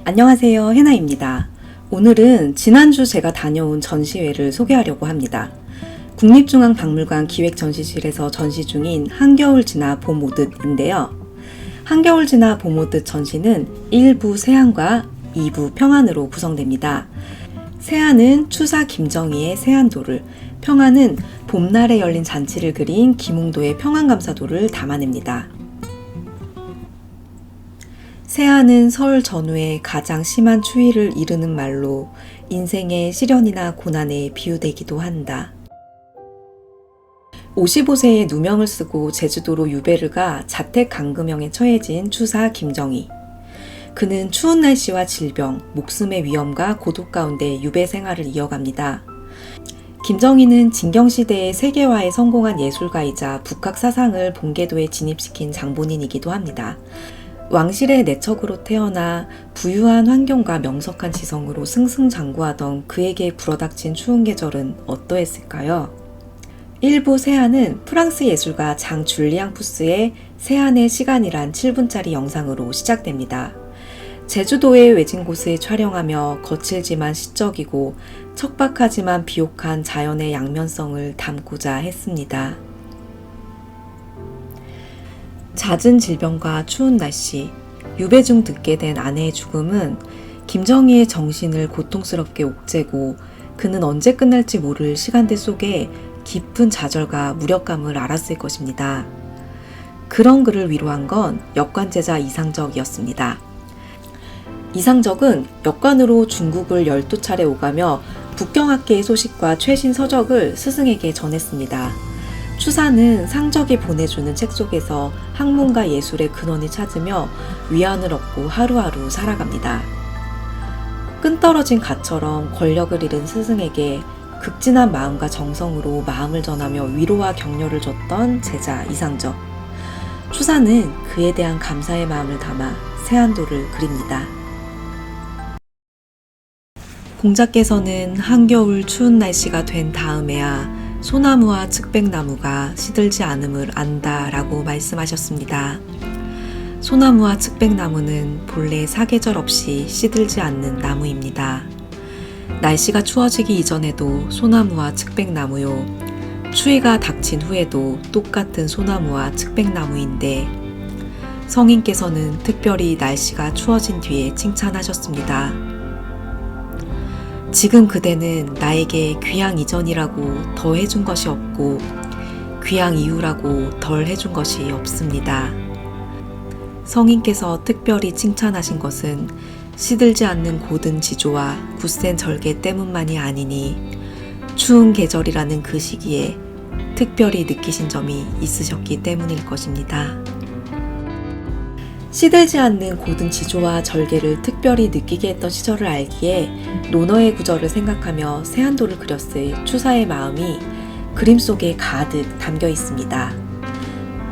안녕하세요, 해나입니다. 오늘은 지난주 제가 다녀온 전시회를 소개하려고 합니다. 국립중앙박물관 기획전시실에서 전시 중인 한겨울 지나 봄 오듯인데요. 한겨울 지나 봄 오듯 전시는 1부 세안과 2부 평안으로 구성됩니다. 세안은 추사 김정희의 세안도를, 평안은 봄날에 열린 잔치를 그린 김웅도의 평안감사도를 담아냅니다. 세안은 설 전후에 가장 심한 추위를 이르는 말로 인생의 시련이나 고난에 비유되기도 한다. 55세에 누명을 쓰고 제주도로 유배를 가 자택 감금형에 처해진 추사 김정희. 그는 추운 날씨와 질병, 목숨의 위험과 고독 가운데 유배 생활을 이어갑니다. 김정희는 진경시대의 세계화에 성공한 예술가이자 북학 사상을 본계도에 진입시킨 장본인이기도 합니다. 왕실의 내척으로 태어나 부유한 환경과 명석한 지성으로 승승장구하던 그에게 불어닥친 추운 계절은 어떠했을까요? 1부 세안은 프랑스 예술가 장 줄리앙 푸스의 세안의 시간이란 7분짜리 영상으로 시작됩니다. 제주도의 외진 곳을 촬영하며 거칠지만 시적이고 척박하지만 비옥한 자연의 양면성을 담고자 했습니다. 잦은 질병과 추운 날씨, 유배 중 듣게 된 아내의 죽음은 김정희의 정신을 고통스럽게 옥죄고 그는 언제 끝날지 모를 시간대 속에 깊은 좌절과 무력감을 알았을 것입니다. 그런 그를 위로한 건 역관제자 이상적이었습니다. 이상적은 역관으로 중국을 12차례 오가며 북경학계의 소식과 최신 서적을 스승에게 전했습니다. 추사는 상적이 보내주는 책 속에서 학문과 예술의 근원을 찾으며 위안을 얻고 하루하루 살아갑니다. 끈떨어진 갓처럼 권력을 잃은 스승에게 극진한 마음과 정성으로 마음을 전하며 위로와 격려를 줬던 제자 이상적. 추사는 그에 대한 감사의 마음을 담아 세안도를 그립니다. 공자께서는 한겨울 추운 날씨가 된 다음에야 소나무와 측백나무가 시들지 않음을 안다 라고 말씀하셨습니다. 소나무와 측백나무는 본래 사계절 없이 시들지 않는 나무입니다. 날씨가 추워지기 이전에도 소나무와 측백나무요, 추위가 닥친 후에도 똑같은 소나무와 측백나무인데 성인께서는 특별히 날씨가 추워진 뒤에 칭찬하셨습니다. 지금 그대는 나에게 귀향 이전이라고 더 해준 것이 없고 귀향 이후라고 덜 해준 것이 없습니다. 성인께서 특별히 칭찬하신 것은 시들지 않는 고든 지조와 굳센 절개 때문만이 아니니 추운 계절이라는 그 시기에 특별히 느끼신 점이 있으셨기 때문일 것입니다. 시들지 않는 고든 지조와 절개를 특별히 느끼게 했던 시절을 알기에 논어의 구절을 생각하며 세안도를 그렸을 추사의 마음이 그림 속에 가득 담겨 있습니다.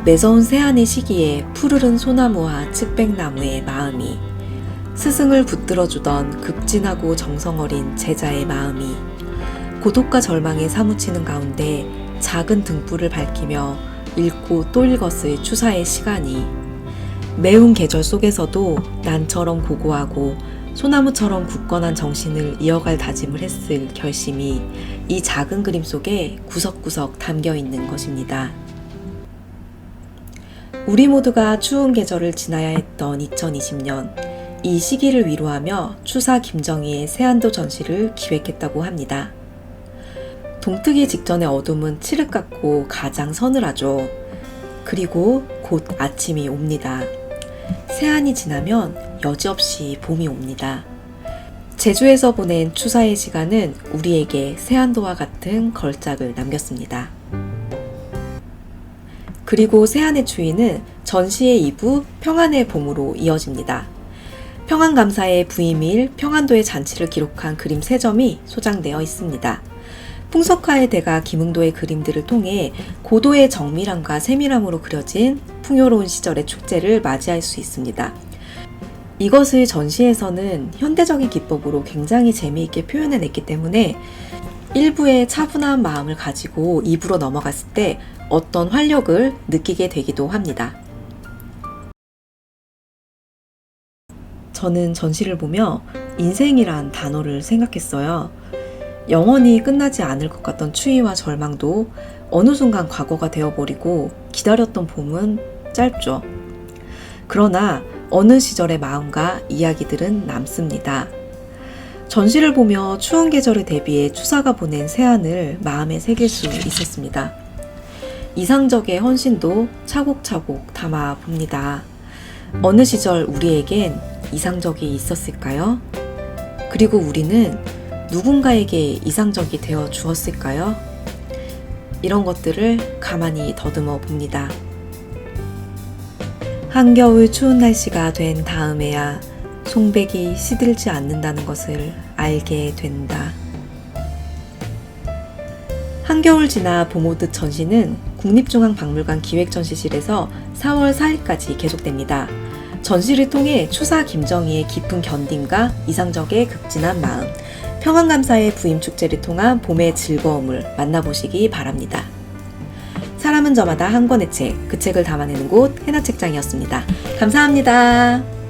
매서운 세안의 시기에 푸르른 소나무와 측백나무의 마음이, 스승을 붙들어주던 극진하고 정성어린 제자의 마음이, 고독과 절망에 사무치는 가운데 작은 등불을 밝히며 읽고 또 읽었을 추사의 시간이, 매운 계절 속에서도 난처럼 고고하고 소나무처럼 굳건한 정신을 이어갈 다짐을 했을 결심이 이 작은 그림 속에 구석구석 담겨 있는 것입니다. 우리 모두가 추운 계절을 지나야 했던 2020년, 이 시기를 위로하며 추사 김정희의 세안도 전시를 기획했다고 합니다. 동트기 직전의 어둠은 칠흑 같고 가장 서늘하죠. 그리고 곧 아침이 옵니다. 세안이 지나면 여지없이 봄이 옵니다. 제주에서 보낸 추사의 시간은 우리에게 세안도와 같은 걸작을 남겼습니다. 그리고 세안의 추위는 전시의 2부 평안의 봄으로 이어집니다. 평안감사의 부임일 평안도의 잔치를 기록한 그림 3점이 소장되어 있습니다. 풍속화의 대가 김웅도의 그림들을 통해 고도의 정밀함과 세밀함으로 그려진 풍요로운 시절의 축제를 맞이할 수 있습니다. 이것을 전시에서는 현대적인 기법으로 굉장히 재미있게 표현해냈기 때문에 1부의 차분한 마음을 가지고 2부로 넘어갔을 때 어떤 활력을 느끼게 되기도 합니다. 저는 전시를 보며 인생이란 단어를 생각했어요. 영원히 끝나지 않을 것 같던 추위와 절망도 어느 순간 과거가 되어버리고 기다렸던 봄은 짧죠. 그러나 어느 시절의 마음과 이야기들은 남습니다. 전시를 보며 추운 계절에 대비해 추사가 보낸 세안을 마음에 새길 수 있었습니다. 이상적의 헌신도 차곡차곡 담아 봅니다. 어느 시절 우리에겐 이상적이 있었을까요? 그리고 우리는 누군가에게 이상적이 되어 주었을까요? 이런 것들을 가만히 더듬어 봅니다. 한겨울 추운 날씨가 된 다음에야 송백이 시들지 않는다는 것을 알게 된다. 한겨울 지나 봄 오듯 전시는 국립중앙박물관 기획전시실에서 4월 4일까지 계속됩니다. 전시를 통해 추사 김정희의 깊은 견딤과 이상적의 극진한 마음, 평안감사의 부임축제를 통한 봄의 즐거움을 만나보시기 바랍니다. 사람은 저마다 한 권의 책, 그 책을 담아내는 곳 해나책장이었습니다. 감사합니다.